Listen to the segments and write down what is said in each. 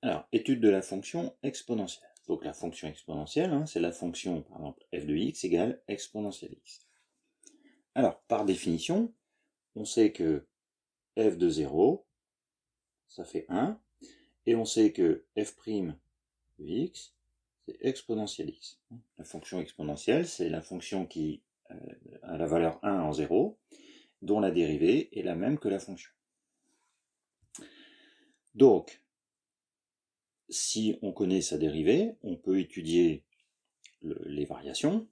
Alors, étude de la fonction exponentielle. Donc la fonction exponentielle, c'est la fonction, par exemple, f de x égale exponentielle x. Alors, par définition, on sait que f de 0, ça fait 1, et on sait que f' de x, c'est exponentielle x. La fonction exponentielle, c'est la fonction qui a la valeur 1 en 0, dont la dérivée est la même que la fonction. Donc, si on connaît sa dérivée, on peut étudier les variations.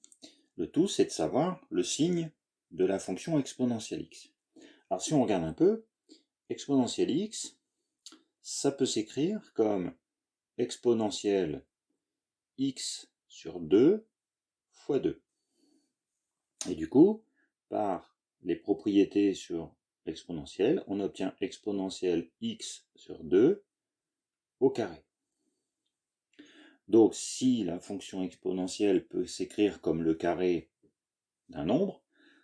Le tout, c'est de savoir le signe de la fonction exponentielle x. Alors, si on regarde un peu, exponentielle x, ça peut s'écrire comme exponentielle x sur 2 fois 2. Et du coup, par les propriétés sur l'exponentielle, on obtient exponentielle x sur 2 au carré. Donc, si la fonction exponentielle peut s'écrire comme le carré d'un nombre,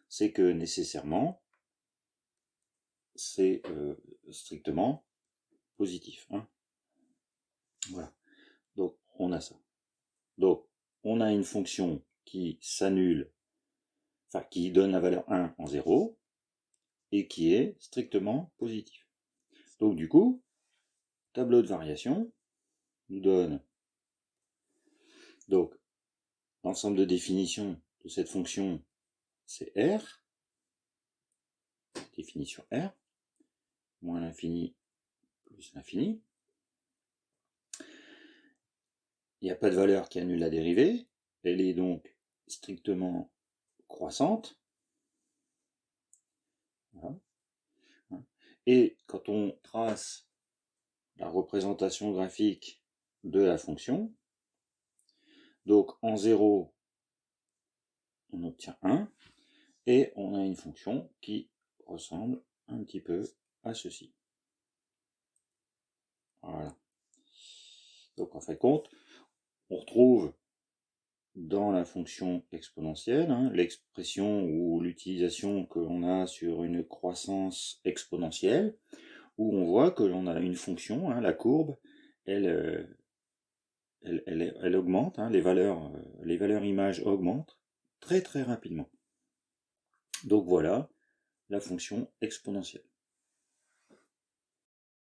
c'est que nécessairement, c'est strictement positif. Voilà. Donc, on a ça. Donc, on a une fonction qui s'annule, enfin, qui donne la valeur 1 en 0, et qui est strictement positif. Donc, du coup, tableau de variation nous donne donc l'ensemble de définition de cette fonction, c'est R, définition R, moins l'infini plus l'infini. Il n'y a pas de valeur qui annule la dérivée, elle est donc strictement croissante. Voilà. Et quand on trace la représentation graphique de la fonction, donc en 0, on obtient 1, et on a une fonction qui ressemble un petit peu à ceci. Voilà. Donc en fait compte, on retrouve dans la fonction exponentielle l'expression ou l'utilisation que l'on a sur une croissance exponentielle, où on voit que l'on a une fonction, la courbe, elle augmente, les valeurs images augmentent très très rapidement. Donc voilà la fonction exponentielle.